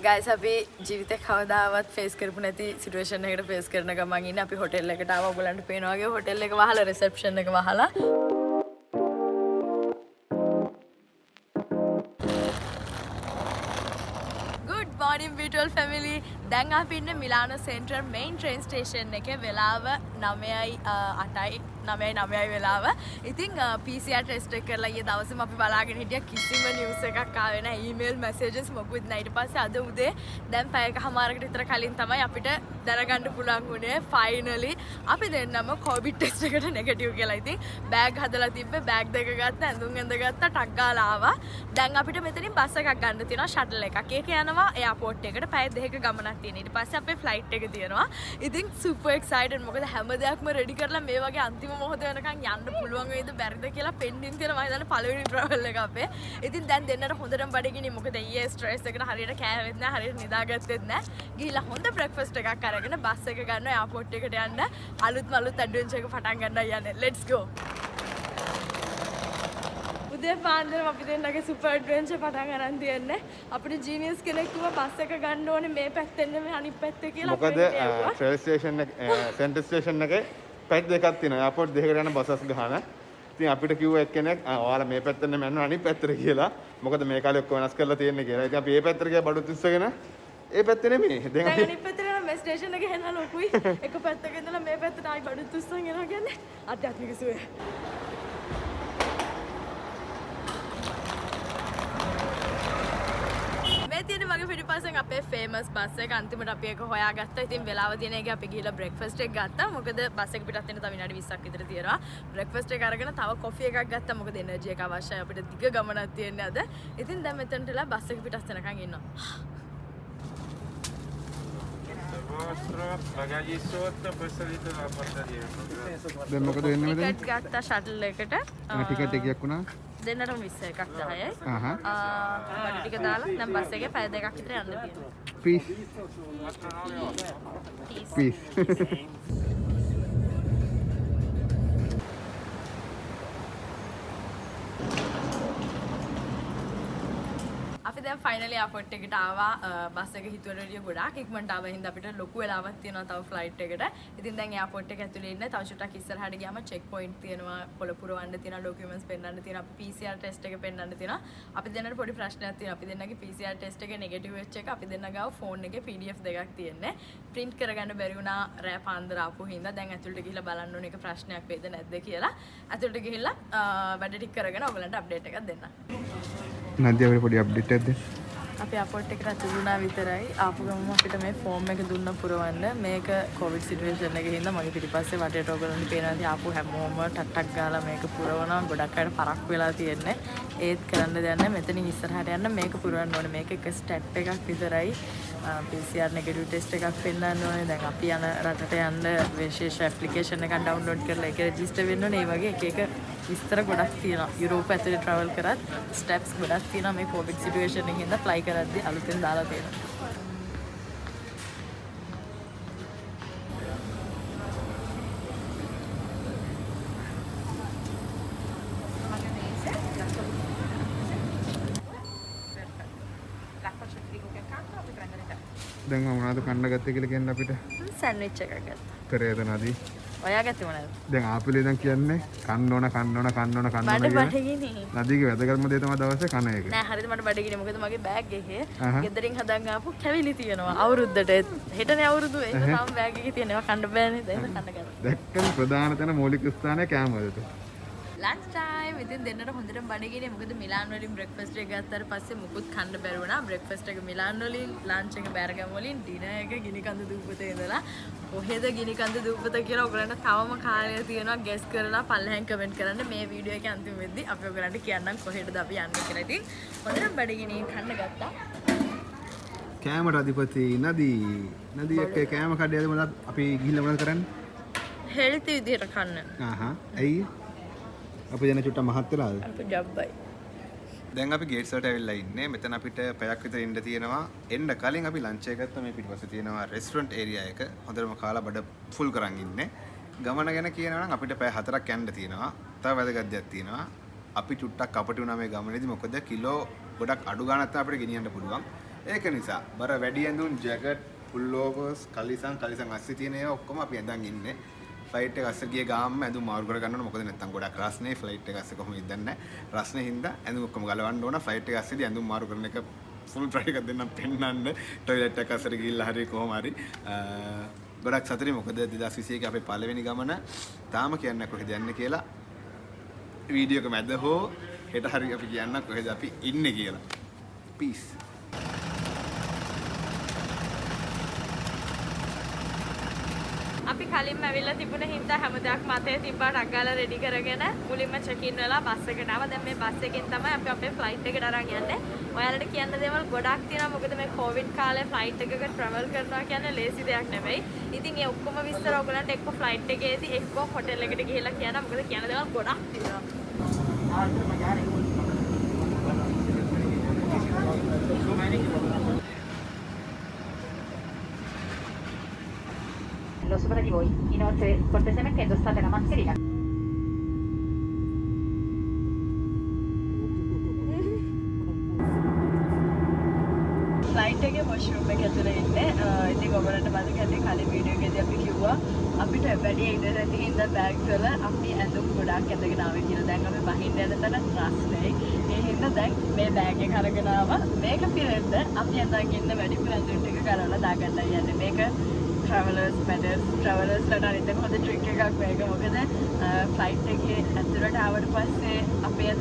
guys අපි ජීවිතේ කවදාවත් ෆේස් කරපු නැති සිටුේෂන් එකකට ෆේස් කරන ගමන් ඉන්නේ. අපි හොටෙල් එකට ආවා. ඔයගලන්ට පේනවා වගේ හොටෙල් එක වහලා රිසෙප්ෂන් එක වහලා. Good morning beautiful family. දැන් අපි ඉන්නේ මිලානෝ සෙන්ට්‍රල් මේන් ට්‍රේන් ස්ටේෂන් එකේ. වෙලාව 9:08යි 9:09යි වෙලාව. ඉතින් PCR ටෙස්ට් එක කරලා ඊයේ දවසේම අපි බලාගෙන හිටියා කිසිම නිවුස් එකක් ආවේ නැහැ. ඊමේල් මැසේජස් මොකුත් නැහැ. ඊට පස්සේ අද උදේ දැන් පැයකමාරකට විතර කලින් තමයි අපිට දැනගන්න පුළුවන් වුණේ ෆයිනලි අපි දෙන්නම කොවිඩ් ටෙස්ට් එකට නෙගටිව් කියලා. ඉතින් බෑග් හදලා තිබ්බේ බෑග් දෙක ගත්තා ඇඳුම් ඇඳ ගත්තා ටක් ගාලා ආවා. දැන් අපිට මෙතනින් බස් එකක් ගන්න තියෙනවා ෂටල් එකක්. ඒක යනවා එයාපෝට් එකට පැය දෙකක ගමනක් තියෙන. ඊට පස්සේ අපේ ෆ්ලයිට් එක තියෙනවා. ඉතින් සුපර් එක්සයිටඩ් මොකද හැම දෙයක්ම රෙඩි කරලා මේ වගේ අන්තිම මොහොත වෙනකන් යන්න පුළුවන් වේද බැරිද කියලා පෙන්ඩින් තියෙනවා. මම හිතන්නේ පළවෙනි ට්‍රැවල් එක අපේ. ඉතින් දැන් දෙන්නට හොඳටම බඩගිනි. මොකද ඊයේ ස්ට්‍රෙස් එකට හරියට කෑවෙත් නැහැ, හරියට නිදාගත්තෙත් නැහැ. ගිහිල්ලා හොඳ බ්‍රෙක්ෆාස්ට් එකක් අරගෙන බස් එක ගන්නවා එයාපෝට් එකට යන්න. අලුත් ඇඩ්වෙන්චර් එක පටන් ගන්නයි යන්නේ. let's go. උදේ පාන්දරම අපි දෙන්නගේ සුපර් ඇඩ්වෙන්චර් පටන් ගන්න තියන්නේ. අපිට ජීනියස් කෙනෙක් කිව්වා බස් එක ගන්න ඕනේ මේ පැත්තෙන් නෙමෙයි අනිත් පැත්තේ කියලා. මොකද ට්‍රේන් ස්ටේෂන් එක සෙන්ටර් ස්ටේෂන් එකේ පැත්ත් දෙකක් තියෙනවා. එයාපෝට් දෙකකට යන බසස් ගහන. ඉතින් අපිට කිව්වා එක්කෙනෙක් ඔයාලා මේ පැත්තෙන් නෙමෙයි යන්න අනිත් පැත්තට කියලා. මොකද මේ කාලේ ඔක්කොම වෙනස් කරලා තියෙන්නේ කියලා. ඉතින් අපි මේ පැත්තට ගියා බඩුත් ඉස්සගෙන ඒ පැත්තේ නෙමෙයි. දැන් අනිත් පැත්තට යන මේ ස්ටේෂන් එකේ හෙන්න ලොකුයි. එක පැත්තක ඉඳලා මේ පැත්තට ආයි බඩුත් උස්සන් යනවා කියන්නේ ආධ්‍යාත්මික සුවය. මේ තියෙන මගේ පිටිපස්සෙන් අපේ ෆේමස් බස් එක අන්තිමට අපි ඒක හොයාගත්තා. ඉතින් වෙලාව දින එකේ අපි ගිහලා බ්‍රෙක්ෆාස්ට් එක ගත්තා. මොකද බස් එක පිටත් වෙන තව විනාඩි 20ක් විතර තියෙනවා. බ්‍රෙක්ෆාස්ට් එක අරගෙන තව කොෆි එකක් ගත්තා. මොකද එනර්ජි එක අවශ්‍යයි අපිට දිග ගමනක් තියෙන්නේ අද. ඉතින් දැන් මෙතනටලා බස් එක පිටත් වෙනකන් ඉන්නවා. දැන් මොකද වෙන්නේ මෙතන? ටිකට් ගත්තා ෂටල් එකට. ටිකට් එකක් වුණා. දෙන්නටම 21ක් 10යි. ආහ්. බඩු ටික දාලා දැන් බස් එකේ පැය දෙකක් විතර යන්න තියෙනවා. පීස්. පීස්. අපි දැන් ෆයිනලි එයාපෝට් එකට ආවා. බස් එක හිතුවට වඩා ගොඩාක් ඉක්මනට ආවා. හින්දා අපිට ලොකු වෙලාවක් තියෙනවා තව ෆ්ලයිට් එකට. ඉතින් දැන් එයාපෝට් එක ඇතුලේ ඉන්න තව චුට්ටක් ඉස්සරහට ගියාම චෙක් පොයින්ට් තියෙනවා. පොළ පුරවන්න තියෙනවා, ડોකියුමන්ට්ස් පෙන්නන්න තියෙනවා, PCR ටෙස්ට් එක පෙන්නන්න තියෙනවා. අපි දෙන්නට පොඩි ප්‍රශ්නයක් තියෙනවා. අපි දෙන්නගේ PCR ටෙස්ට් එකේ නෙගටිව් වෙච්ච එක අපි දෙන්න ගාව ෆෝන් එකේ PDF දෙකක් තියෙන්නේ. print කරගන්න බැරි වුණා රෑ පාන්දර ආපු හින්දා. දැන් ඇතුළට ගිහිල්ලා බලන්න ඕනේ ඒක ප්‍රශ්නයක් වේද නැද්ද කියලා. ඇතුළට ගිහිල්ලා වැඩ ටික කරගෙන ඔයගලන්ට අප්ඩේට් එකක් දෙන්න. නදියා අපිට පොඩි අප්ඩේට් එකක් දෙන්න. අපි අපෝට් එකට ඇතුළුනා විතරයි. ආපු ගමන් අපිට මේ ෆෝම් එක දුන්න පුරවන්න. මේක කොවිඩ් සිටුේෂන් එකේ හින්දා මගේ පිටිපස්සේ වටේට ඔයගොල්ලන්ට පේනවා ආපු හැමෝම ටක් ගාලා මේක පුරවනවා. ගොඩක් අය පරක් වෙලා තියෙන්නේ. ඒත් කරන්න දෙයක් නැහැ. මෙතනින් ඉස්සරහට යන්න මේක පුරවන්න ඕනේ. මේක එක ස්ටෙප් එකක් විතරයි. PCR නෙගටිව් ටෙස්ට් එකක් පෙන්නන්න ඕනේ. දැන් අපි යන රටට යන්න විශේෂ ඇප්ලිකේෂන් එකක් ඩවුන්ලෝඩ් කරලා ඒක රෙජිස්ටර් වෙන්න ඕනේ. ඒ වගේ එක විස්තර ගොඩක් තියෙනවා. යුරෝප ඇතුලේ ට්‍රැවල් කරත් ස්ටෙප්ස් ගොඩක් තියෙනවා. මේ කොවිඩ් සිටුේෂන් එකෙන් හින්දා ෆ්ලයි කරද්දී අලුතෙන් දාලා තියෙනවා. දැන් මම මොනවද කන්න ගත්තේ කියලා කියන්න අපිට. සෑන්ඩ්විච් එකක් ගත්තා. කරේද නදී? ඔයා ගත්තේ මොනවද? දැන් ආපිලේ දැන් කියන්නේ කන්න ඕන මට කියලා. බඩගිනි. නදීගේ වැදගත්ම දේ තමයි දවසේ කන එක. නෑ හරියට මට බඩගිනි. මොකද මගේ බෑග් එකේ ගෙදරින් හදන් ආපු කැවිලි තියෙනවා. අවුරුද්දට හෙටනේ අවුරුදු. ඒක තාම බෑග් එකේ තියෙනවා. කන්න බෑනේ. දැන් කන්න ගන්න. දැක්කම ප්‍රධාන තැන මූලික ස්ථානය කෑම වලට. Lunch time. ඉතින් දෙන්නට හොඳටම බඩගිනි. මොකද මිලාන් වලින් බ්‍රෙක්ෆාස්ට් එක ගත්තාට පස්සේ මුකුත් කන්න බැරි වුණා. බ්‍රෙක්ෆාස්ට් එක මිලාන් වලින්, ලන්ච් එක බෑරගම් වලින්, ඩිනර් එක ගිනි කඳු දූපතේ ඉඳලා කොහෙද ගිනි කඳු දූපත කියලා ඔයගලන්ට තවම කාලය තියෙනවා ගෙස් කරලා පල්ලෙහෙන් කමෙන්ට් කරන්න. මේ වීඩියෝ එකේ අන්තිම වෙද්දි අපි ඔයගලන්ට කියන්නම් කොහෙටද අපි යන්නේ කියලා. ඉතින් හොඳටම බඩගිනි කන්න ගත්තා. කෑමට අධිපති නදී එක්ක කෑම කඩේද මොනවද අපි ගිහිල්ලා මොනවද කරන්නේ? හෙල්ති විදිහට කන්න. ඇයි? අපි දැන් චුට්ට මහත් වෙලාද? අපි ජබ්බයි. දැන් අපි ගේට්ස් වලට ඇවිල්ලා ඉන්නේ. මෙතන අපිට පැයක් විතර ඉන්න තියෙනවා. එන්න කලින් අපි ලන්ච් එක ගත්තා. මේ පිටිපස්සේ තියෙනවා රෙස්ටොරන්ට් ඒරියා එක. හොඳටම කාලා බඩ ෆුල් කරන් ඉන්නේ. ගමන ගැන කියනවා නම් අපිට පැය 4ක් යන්න තියෙනවා. තව වැදගත් දෙයක් තියෙනවා. අපි චුට්ටක් අපට වුණා මේ ගමනේදී. මොකද කිලෝ ගොඩක් අඩු ගානක් තමයි අපිට ගෙනියන්න පුළුවන්. ඒක නිසා බර වැඩි ඇඳුම් ජැකට් පුල්ලෝවර්ස් කලිසම් අස්සේ තියෙන ඒවා ඔක්කොම අපි ඇඳන් ඉන්නේ. ෆ්ලයිට් එක අස්සේ ගිය ගාම්ම ඇඳුම් මාරු කර ගන්න ඕන. මොකද නැත්තම් ගොඩක් රස්නේ ෆ්ලයිට් එක අස්සේ කොහොමද ඉඳන්නේ නැහැ. රස්නේ හින්දා ඇඳුම් ඔක්කොම ගලවන්න ඕන. ෆ්ලයිට් එක අස්සේදී ඇඳුම් මාරු කරන එක ෆුල් ප්‍රයිස් එකක් දෙන්නම් පෙන්නන්න. ටොයිලට් එක අස්සට ගිහිල්ලා හරි කොහොම හරි ගොඩක් සතුටුයි. මොකද 2021 අපේ පළවෙනි ගමන තාම කියන්නේ කොහෙද යන්නේ කියලා වීඩියෝ එක මැද හෝ හෙට හරි අපි කියන්න කොහෙද අපි ඉන්නේ කියලා. පීස්. අපි කලින්ම ඇවිල්ලා තිබුණ හින්දා හැම දෙයක්ම අතේ තිබ්බා රග්ගාලා රෙඩි කරගෙන මුලින්ම check in වෙලා බස් එකට ආවා. දැන් මේ බස් එකෙන් තමයි අපි අපේ flight එකට අරන් යන්නේ. ඔයාලට කියන්න දේවල් ගොඩක් තියෙනවා. මොකද මේ COVID කාලේ flight එකක travel කරනවා කියන්නේ ලේසි දෙයක් නෙවෙයි. ඉතින් ඒ ඔක්කොම විස්තර ඔයගලන්ට එක්ක flight එකේදී එක්ක hotel එකට ගිහිල්ලා කියනවා. මොකද කියන්න දේවල් ගොඩක් තියෙනවා. Lo sopra di voi. Inoltre, cortesemente indossate la mascherina. Flight එකේ වොෂරූම් එක ඇතුලේ ඉන්නේ. ඉතින් ඔයගොල්ලන්ට මතක ඇති කලින් වීඩියෝ එකේදී අපි කිව්වා අපිට වැඩි ඉඳලා තියෙන බෑග්ස් වල අපි ඇඳුම් ගොඩක් ඇඳගෙන ආවේ කියලා. දැන් අපි බහින්න යන තැන රස්නේ. ඒ හින්දා දැන් මේ බෑග් එක අරගෙන ආවා. මේක පිරෙන්න අපි අඳන් ඉන්න වැඩිපුර ඇඳුම් ටික කරලා දාගන්නයි යන්නේ. මේක travelers matters travelers ලට අනිත් එක හොඳ ට්‍රික් එකක් මේක. මොකද ෆ්ලයිට් එකේ ඇතුළට ආවට පස්සේ අපේ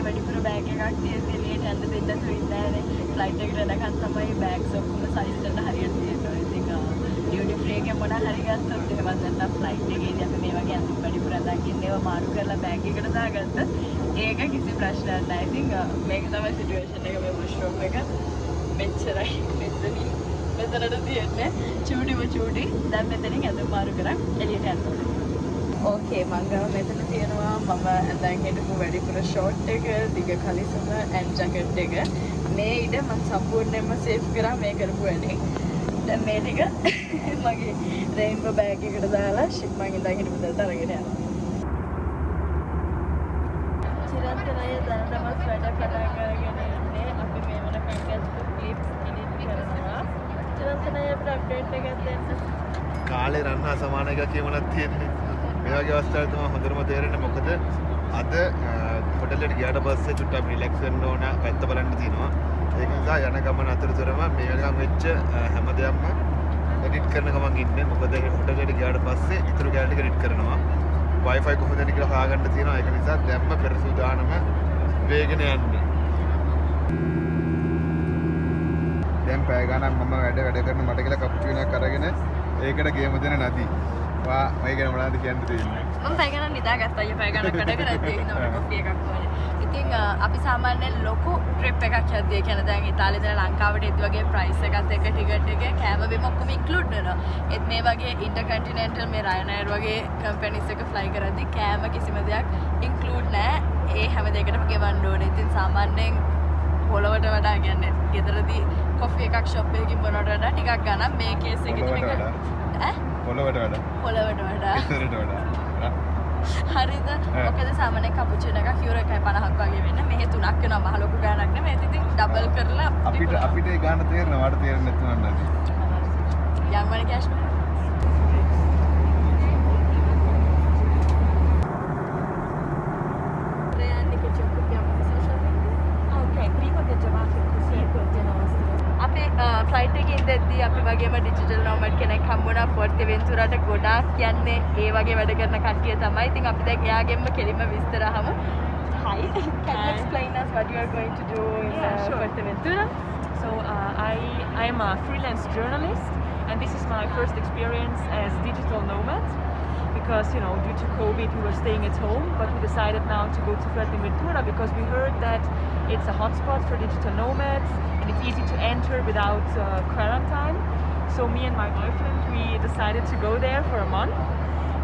වැඩිපුර බෑග් එකක් තියෙන්නේ එළියට යන්න දෙන්න තුින්නේ නැහැ නේ. ෆ්ලයිට් එකට එනකන් තමයි බෑග්ස් ඔක්කොම සයිස් වලට හරියට තියෙනවා. ඉතින් ඩියුටි ෆ්‍රී එකෙන් මොනවා හරි ගත්තොත් එහෙම නැත්නම් ෆ්ලයිට් එකේදී අපි මේ වගේ අඳුම් වැඩිපුර අඳන් ඉන්නේ ඒවා මාරු කරලා බෑග් එකට දාගත්තොත් ඒක කිසි ප්‍රශ්නයක් නැහැ. ඉතින් මේක තමයි සිටුේෂන් එක මේ වොෂරූම් එක. මෙච්චරයි මෙතනින් මෙතනට තියෙන්නේ චූටි. දැන් මෙතනින් ඇඳුම් මාරු කරන් එළියට යන්න ඕනේ. ඕකේ මම ගාව මෙතන තියෙනවා මම ඇඳන් හිටපු වැඩිපුර ෂෝට් එක, දිග කලිසම ඇන්ඩ් ජැකට් එක. මේ ඉඩ මම සම්පූර්ණයෙන්ම සේව් කරා මේ කරපු වැඩේ. දැන් මේ ටික මගේ රේන්බෝ බෑග් එකට දාලා මම ඉඳන් හිටපු තැනට අරගෙන යනවා. චිරන්තනය දැනටමත් වැඩ පටන් අරගෙන ඉන්නේ. අපි මේ වෙනකන් ගත්ත ක්ලිප්ස් එඩිට් කරනවා. චිරන්තනය අපිට අප්ඩේට් එකක් දෙන්න. කාලේ රන් හා සමාන එකක් කියමනක් තියෙන්නේ. මේ වගේ අවස්ථාවල තමයි හොඳටම තේරෙන්නේ. මොකද අද හොටෙල් එකට ගියාට පස්සේ චුට්ටක් රිලැක්ස් වෙන්න ඕන, පැත්ත බලන්න තියෙනවා. ඒක නිසා යන ගමන අතරතුරම මේ වෙනකම් වෙච්ච හැම දෙයක්ම එඩිට් කරන ගමන් ඉන්නේ. මොකද හොටෙල් එකට ගියාට පස්සේ ඊටු ගෑල් ටික එඩිට් කරනවා. Wi-Fi කොහොමද යන්නේ කියලා හොයාගන්න තියෙනවා. ඒක නිසා දැම්ම පෙර සූදානම වේගෙන යන්නේ. දැන් පැය ගණන් මම වැඩ කරන මට කියලා කප්චුයිනක් අරගෙන ඒකට ගේම දෙන නැති. මම ගැන මොනවද කියන්න තියෙන්නේ? මම පැය ගණන් නිදාගත්තා. අයියෝ පැය ගණන් වැඩ කරද්දී ඉතින් කොෆි එකක් වුණේ. ඉතින් අපි සාමාන්‍යයෙන් ලොකු ට්‍රිප් එකක් යද්දී කියන්නේ දැන් ඉතාලියේ ඉඳලා ලංකාවට එද්දි වගේ ප්‍රයිස් එකත් එක්ක ටිකට් එකේ කෑම බීම ඔක්කොම ඉන්ක්ලූඩ් වෙනවා. ඒත් මේ වගේ ඉන්ටර්කන්ටිනෙන්ටල් මේ රයනයර් වගේ කම්පැනිස් එක ෆ්ලයි කරද්දී කෑම කිසිම දෙයක් ඉන්ක්ලූඩ් නැහැ. ඒ හැම දෙයකටම ගෙවන්න ඕනේ. ඉතින් සාමාන්‍යයෙන් පොළවට වඩා කියන්නේ ගෙදරදී කොෆි එකක් ෂොප් එකකින් බොනවට වඩා ටිකක් ගන්න මේ කේස් එකේදී මේක පොළවට වඩා හරිද? මොකද සාමාන්‍ය කපුචිනෝ එකක් යුරෝ 1.50ක් වගේ වෙන්නේ. මෙහෙ 3ක් වෙනවා. මහ ලොකු ගාණක් නෙමෙයි. ඉතින් ඩබල් කරලා අපිට ඒ ගාණ තේරෙනවා. වට තේරෙන්නේ නැතුව නේද? young money cash ෆ්ලයිට් එකේ ඉඳද්දී අපි වගේම ඩිජිටල් නොමඩ් කෙනෙක් හම්බුණා ෆෝර්ටෙවෙන්තුරාට ගොඩාක් කියන්නේ ඒ වගේ වැඩ කරන කට්ටිය තමයි. ඉතින් අපි දැන් එයාගෙන්ම කෙලින්ම විස්තර අහමු. Hi, can you explain us what you are going to do in Fuerteventura? So I'm a freelance journalist, and this is my first experience as digital nomad. Because due to COVID we were staying at home, but we decided now to go to Fuerteventura because we heard that it's a hotspot for digital nomads and it's easy to enter without quarantine. So me and my boyfriend, we decided to go there for a month,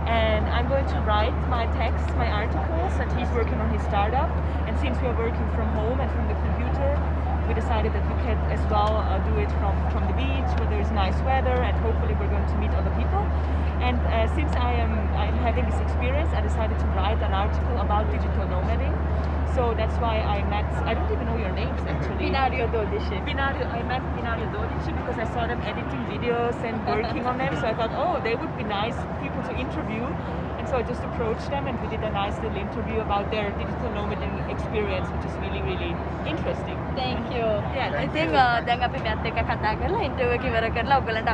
and I'm going to write my texts, my articles, and he's working on his startup. And since we are working from home and from the computer, we decided that we could as well do it from the beach where there is nice weather, and hopefully we're going to meet other people. And since I'm having this experience, I decided to write an article about digital nomading. So that's why I met, I don't even know your names actually. Pinario Dodici. I met Pinario Dodici because I saw them editing videos and working on them. So I thought, oh, they would be nice people to interview. And so I just approached them and we did a nice little interview about their digital nomading experience, which is really, really interesting. Thank you. Yeah, I think දැන් අපි මෙත් එක්ක කතා කරලා interview එක ඉවර කරලා ඔයගලන්ට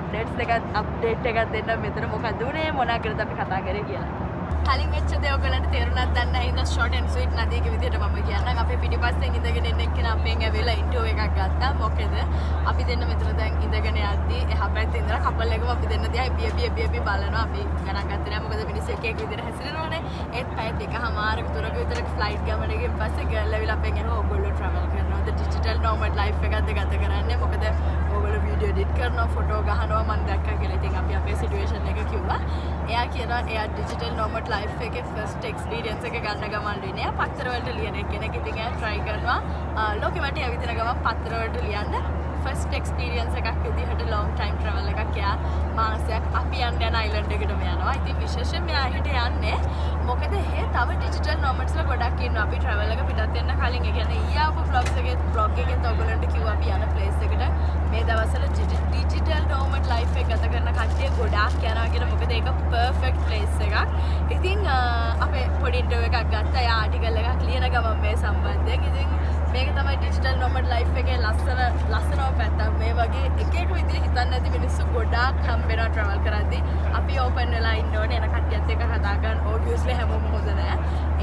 අප්ඩේට් එකක් දෙන්න මෙතන මොකද උනේ මොනවා කරද අපි කතා කරේ කියලා. කලින් වෙච්ච දේ ඔයගලන්ට තේරුණාද දන්නේ නැහැ. ඉතින් ෂෝට් ඇන්ඩ් ස්වීට් නදීගේ විදිහට මම කියන්නම්. අපේ පිටිපස්සෙන් ඉඳගෙන ඉන්න එක්කෙනා අපෙන් ඇවිල්ලා ඉන්ටර්වියු එකක් ගත්තා. මොකද අපි දෙන්න මෙතන දැන් ඉඳගෙන යද්දී එහා පැත්තේ ඉඳලා කපල් එකම අපි දෙන්න දිහා එපි බලනවා. අපි ගණන් ගත්තේ නැහැ. මොකද මිනිස්සු එක එක විදිහට හැසිරෙනවනේ. ඒත් පැය දෙකමාරක තුනක විතර ෆ්ලයිට් ගමනකින් පස්සේ ගර්ල් ඇවිල්ලා අපෙන් අහුවා ඔයගොල්ලෝ ට්‍රැවල් කරනවද ඩිජිටල් නෝමඩ් ලයිෆ් එකක්ද ගත කරන්නේ? මොකද ඔයගොල්ලෝ වීඩියෝ එඩිට් කරනවා ෆොටෝ ගහනවා මම දැක්කා කියලා. ඉතින් අපි අපේ සිටුේෂන් එක කිව්වා. එයා කියනවා එයා ඩිජිටල් නෝමඩ් ලයිෆ් එකේ ෆස්ට් එක්ස්පීරියන්ස් එක ගන්න ගමන් ඉන්නේ. එයා පත්තර වලට ලියන කෙනෙක්. ඉතින් එයා try කරනවා ලෝකෙ වටේ ඇවිදින ගමන් පත්තර වලට ලියන්න. ෆස්ට් එක්ස්පීරියන්ස් එකක් විදිහට ලොන්ග් ටයිම් ට්‍රැවල් එකක් එයා මාසයක් අපි යන අයිලන්ඩ් එකටම යනවා. ඉතින් විශේෂයෙන් මෙයා හිට යන්නේ මොකද තව ඩිජිටල් නොමඩ්ස්ලා ගොඩක් ඉන්නවා. අපි ට්‍රැවල් එක පිටත් වෙන්න කලින් ඒ කියන්නේ ඊයේ ආපු vlogs එකේ blog එකෙන් ඔයගොල්ලන්ට කිව්වා අපි යන ප්ලේස් එකට මේ දවස්වල ඩිජිටල් නොමඩ් ලයිෆ් එක ගත කරන කට්ටිය ගොඩාක් යනවා කියලා. මොකද ඒක පර්ෆෙක්ට් ප්ලේස් එකක්. ඉතින් අපේ පොඩි ඉන්ටර්වියු එකක් ගත්තා. එයා ආටිකල් එකක් ලියන ගමන් මේ සම්බන්ධයෙන්. ඉතින් මේක තමයි ඩිජිටල් නොමඩ් ලයිෆ් එකේ ලස්සනම පැත්ත. මේ වගේ එක එක විදිහට හිතන්නේ නැති මිනිස්සු ගොඩාක් හම්බෙනවා ට්‍රැවල් කරද්දී. අපි ඕපන් වෙලා ඉන්න ඕනේ. එන කට්ටියත් එක්ක කතා කරන්න. ඔබ්වියස්ලි හැමෝම හොඳ නෑ.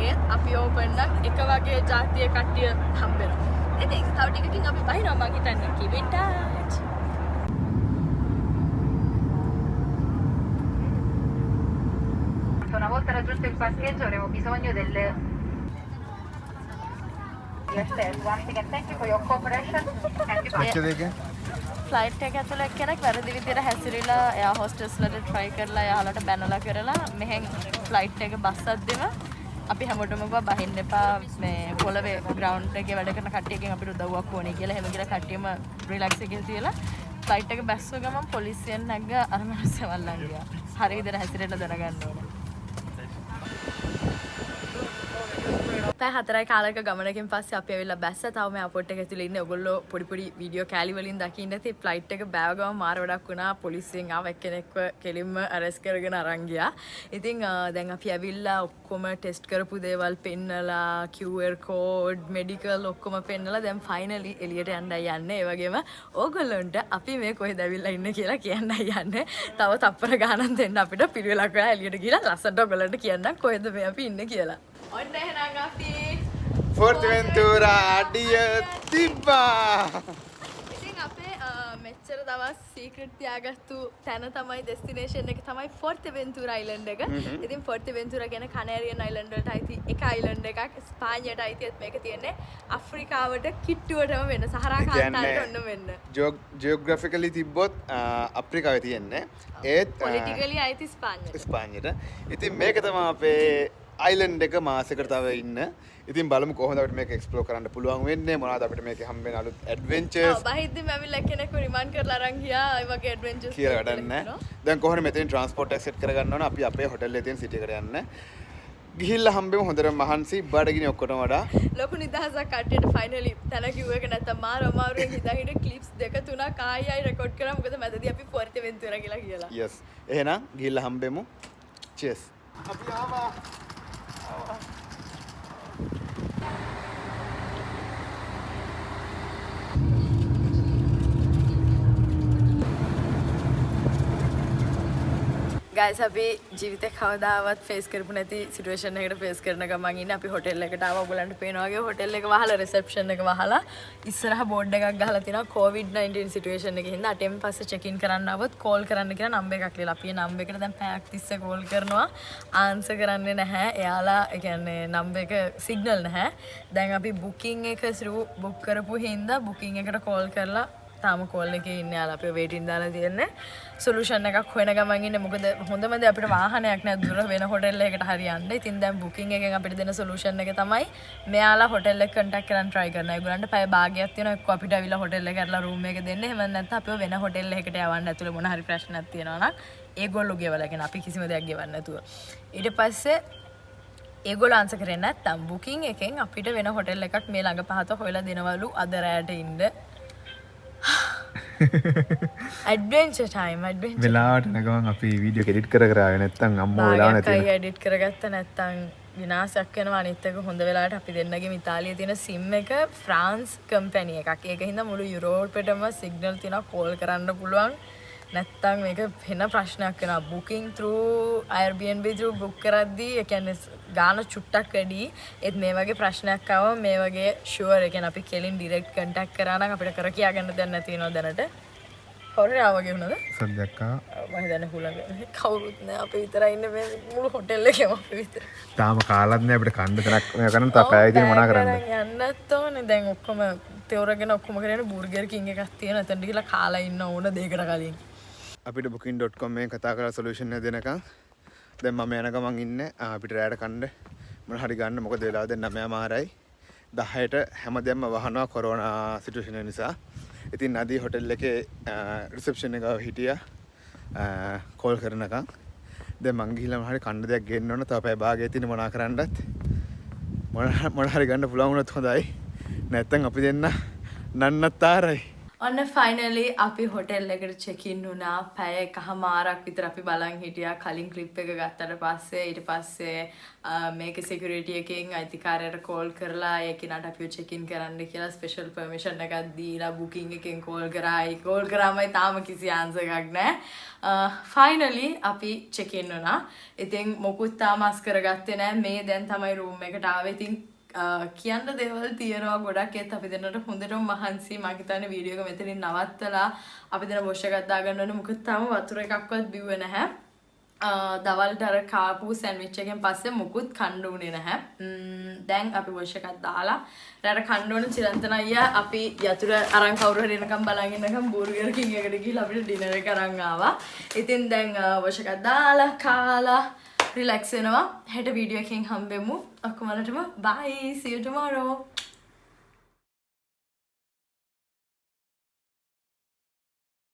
ඒත් අපි ඕපන් නම් එක වගේ ජාතිය කට්ටිය හම්බෙනවා. ඉතින් තව ටිකකින් අපි බහිනවා මං හිතන්නේ. keep in touch. Una volta raggiunto il parcheggio avremo bisogno delle Once again, thank you for your cooperation and goodbye. Flight එක ඇතුළේ කෙනෙක් වැරදි විදිහට හැසිරීලා එයා හොස්ටස්ලට try කරලා එයාලට බැනලා කරලා මෙහෙන් ෆ්ලයිට් එක බස්සද්දිම අපි හැමෝටම කිව්වා බහින්න එපා මේ පොළවේ ග්‍රවුන්ඩ් එකේ වැඩ කරන කට්ටියකින් අපිට උදව්වක් ඕනේ කියලා. එහෙම කියලා කට්ටියම රිලැක්ස් එකේ තියලා ෆ්ලයිට් එක බැස්සුව ගමන් පොලිසියෙන් නැග්ග අර මිනිස්සු වල්ලන් ගියා. හරි විදිහට හැසිරෙන්න දැනගන්න ඕනේ. පැය 4යි කාලයක ගමනකින් පස්සේ අපි ඇවිල්ලා බැස්සා. තව මේ අපෝට් එක ඇතුලේ ඉන්නේ. ඔයගොල්ලෝ පොඩි පොඩි වීඩියෝ කෑලි වලින් දකින්න ඇති. ෆ්ලයිට් එක බෑව ගමන් මාර වැඩක් වුණා. පොලිසියෙන් ආව එක්කෙනෙක්ව කෙලින්ම අරෙස්ට් කරගෙන අරන් ගියා. ඉතින් දැන් අපි ඇවිල්ලා ඔක්කොම ටෙස්ට් කරපු දේවල් පෙන්නලා QR කෝඩ් මෙඩිකල් ඔක්කොම පෙන්නලා දැන් ෆයිනලි එළියට යන්නයි යන්නේ. ඒ වගේම ඕගොල්ලන්ට අපි මේ කොහෙද ඇවිල්ලා ඉන්නේ කියලා කියන්නයි යන්නේ. තව තප්පර ගානක් දෙන්න අපිට පිළිවෙලක් වෙලා එළියට ගිහලා ලස්සනට ඔයගොල්ලන්ට කියන්නම් කොහෙද මේ අපි ඉන්නේ කියලා. ඔන්න එහෙනම් අපි Fuerteventura අඩිය තිබ්බා. ඉතින් අපේ මෙච්චර දවස් සීක්‍රට් තියාගත්තු තැන තමයි ඩෙස්ටිනේෂන් එක තමයි ෆෝර්ටෙවෙන්තුරා අයිලන්ඩ් එක. ඉතින් ෆෝර්ටෙවෙන්තුරා කියන්නේ කනෑරියන් අයිලන්ඩ් වලට අයිති එක අයිලන්ඩ් එකක්. ස්පාඤ්ඤයට අයිතිත් මේක තියෙන්නේ අප්‍රිකාවට කිට්ටුවටම වෙන සහරා කාන්තාරයට ඔන්න වෙන්න. ජියෝග්‍රැෆිකලි තිබ්බොත් අප්‍රිකාවේ තියෙන්නේ. ඒත් පොලිටිකලි අයිති ස්පාඤ්ඤයට. ඉතින් මේක තමයි අපේ අයිලන්ඩ් එක මාසෙකට තව ඉන්න. ඉතින් බලමු කොහොමද අපිට මේක එක්ස්ප්ලෝර් කරන්න පුළුවන් වෙන්නේ. මොනවද අපිට මේකේ හම්බ වෙන අලුත් ඇඩ්වෙන්චර්ස්. බහිද්දිම ඇවිල්ලා කෙනෙක්ව රිමයින්ඩ් කරලා අරන් ගියා. ඒ වගේ ඇඩ්වෙන්චර්ස් කියලා වැඩක් නැහැ. දැන් කොහොමද මෙතෙන් ට්‍රාන්ස්පෝර්ට් එක සෙට් කරගන්න ඕන. අපි අපේ හොටෙල් එකේ තියෙන සිටි එකට යන්න. ගිහිල්ලා හම්බෙමු හොඳට මහන්සි බඩගිනි ඔක්කොටම වඩා. ලොකු නිදහසක් කට්ටියට ෆයිනලි තන කිව්ව එක නැත්තම් මාර අමාරුවෙන් හිතාගෙන ක්ලිප්ස් දෙක තුනක් ආයෙ රෙකෝඩ් කරා. මොකද මැදදී අපි ෆෝර්ටෙවෙන්තුරා කියලා. yes එහෙනම් ගිහිල්ලා හම්බෙමු. cheers. අපි ආවා. ගයිස් අපි ජීවිතේ කවදාවත් ෆේස් කරපු නැති සිටුේෂන් එකකට ෆේස් කරන ගමන් ඉන්නේ. අපි හොටෙල් එකට ආවා. ඔයගලන්ට පේනවා වගේ හොටෙල් එක වහලා රිසෙප්ෂන් එක වහලා ඉස්සරහ බෝඩ් එකක් ගහලා තියෙනවා COVID-19 සිටුේෂන් එකේ හින්දා අටෙන් පස්සේ චෙක් ඉන් කරන්න આવොත් කෝල් කරන්න කියලා නම්බර් එකක් ලියලා. අපි ඒ නම්බර් එකට දැන් පැයක් තිස්සේ කෝල් කරනවා. ආන්සර් කරන්නේ නැහැ. එයාලා ඒ කියන්නේ නම්බර් එක සිග්නල් නැහැ. දැන් අපි බුකින් එක through බුක් කරපු හින්දා බුකින් එකට කෝල් කරලා තාම කෝල් එකේ ඉන්නේ යාලා අපේ වේටින් දාලා තියෙන්නේ සොලියුෂන් එකක් හොයන ගමන් ඉන්නේ මොකද හොඳම දේ අපිට වාහනයක් නෑ දුර වෙන හොටෙල් එකකට හරි යන්න. ඉතින් දැන් බුකින් එකෙන් අපිට දෙන සොලියුෂන් එක තමයි මෙයාලා හොටෙල් එක කන්ටැක්ට් කරන් try කරනවා. ඒගොල්ලන්ට පැය භාගයක් තියෙනවා එක්ක අපිට අවිලා හොටෙල් එකට ඇරලා රූම් එක දෙන්න. එහෙම නැත්නම් අපිව වෙන හොටෙල් එකකට යවන්න ඇතුලේ මොන හරි ප්‍රශ්නයක් තියෙනවා නම් ඒගොල්ලෝ ගෙවලා කියන අපි කිසිම දෙයක් ගෙවන්න නැතුව. ඊට පස්සේ ඒගොල්ලෝ ආන්සර් කරේ නැත්නම් බුකින් එකෙන් අපිට වෙන හොටෙල් එකක් මේ ළඟ පහත හොයලා දෙනවලු අද රැයට ඉන්න. Adventure time adventure. වෙලාවට නගමන් අපි වීඩියෝ එඩිට් කර කර ආවේ නැත්නම් අම්මෝ වෙලාව නැති වෙනවා. එඩිට් කරගත්ත නැත්නම් විනාශයක් වෙනවා. අනිත් එක හොඳ වෙලාවට අපි දෙන්නගෙම ඉතාලියේ තියෙන සිම් එක ෆ්‍රාන්ස් කම්පැනි එකක්. ඒක හින්දා මුළු යුරෝපෙටම සිග්නල් තියෙනවා කෝල් කරන්න පුළුවන්. නැත්තම් මේක වෙන ප්‍රශ්නයක් වෙනවා. බුකින් through Airbnb through book කරද්දී ඒ කියන්නේ ගාන චුට්ටක් වැඩි. ඒත් මේ වගේ ප්‍රශ්නයක් ආවම මේ වගේ ෂුවර් ඒ කියන්නේ අපි කෙලින් ඩිරෙක්ට් කන්ටැක්ට් කරා නම් අපිට කර කියා ගන්න දෙයක් නැති වෙනවා දැනට. කවුරු ආව වගේ වුණාද? සද්දයක් ආවා. මම හිතන්නේ හුලඟ. කවුරුත් නෑ අපි විතරයි ඉන්නේ මේ මුළු හොටෙල් එකේම අපි විතර. තාම කාලත් නෑ අපිට කන්න තැනක් මේ කරන්න තා පැය ඉතින් මොනා කරන්නේ? යන්නත් ඕනේ. දැන් ඔක්කොම තේරගෙන ඔක්කොම කරගෙන බර්ගර් කිං එකක් තියෙනවා. එතනට ගිහලා කාලා ඉන්න ඕන දෙයකට කලින්. අපිට booking.com එකෙන් කතා කරලා සොලියුෂන් එක දෙනකම් දැන් මම යන ගමන් ඉන්නේ අපිට රැයට කන්න මොන හරි ගන්න මොකද වෙලාව දැන් 9 මාරයි 10ට හැමදේම වහනවා කොරෝනා සිටුේෂන් නිසා. ඉතින් නදී හොටෙල් එකේ රිසෙප්ෂන් එක හිටියා කෝල් කරනකම් දැන් මං ගිහිල්ලා මොන හරි කන්න දෙයක් ගෙන්න ඕන. තව පැය භාගයක් තියෙන මොනා කරන්නත් මොන හරි ගන්න පුළුවන් වුණොත් හොඳයි. නැත්තම් අපි දෙන්න නන්නත්තරයි. ඔන්න ෆයිනලි අපි හොටෙල් එකට චෙකින් වුණා. පැය එකහමාරක් විතර අපි බලන් හිටියා කලින් ක්ලිප් එක ගත්තට පස්සේ. ඊට පස්සේ මේක සිකියුරිටි එකෙන් අයිතිකාරයට කෝල් කරලා ඒ කෙනාට අපිව චෙකින් කරන්න කියලා ස්පෙෂල් පර්මිෂන් එකක් දීලා බුකින් එකෙන් කෝල් කරායි. කෝල් කරාමයි තාම කිසි ආන්සර් එකක් නැහැ. ෆයිනලි අපි චෙකින් වුණා. ඉතින් මොකුත් තාම අස් කරගත්තේ නැහැ. මේ දැන් තමයි රූම් එකට ආවේ. ඉතින් කියන්න දේවල් තියෙනවා ගොඩක්. ඒත් අපි දෙන්නට හොඳටම මහන්සි. මම හිතන්නේ වීඩියෝ එක මෙතනින් නවත්තලා අපි දෙන වොෂ් එකක් දාගන්න ඕනේ. මොකද තාම වතුර එකක්වත් බිව්වේ නැහැ. දවල්ට අර කාපු සෑන්ඩ්විච් එකෙන් පස්සේ මුකුත් කන්න උනේ නැහැ. දැන් අපි වොෂ් එකක් දාලා රැට කන්න ඕනේ. චිරන්තන අයියා අපි යතුර අරන් කවුරු හරි එනකම් බලන් ඉන්නකම් බර්ගර් කිං එකට ගිහලා අපිට ඩිනර් එක අරන් ආවා. ඉතින් දැන් වොෂ් එකක් දාලා කාලා රිලැක්ස් වෙනවා. හෙට වීඩියෝ එකකින් හම්බෙමු. ඔක්කොමලටම bye, see you tomorrow.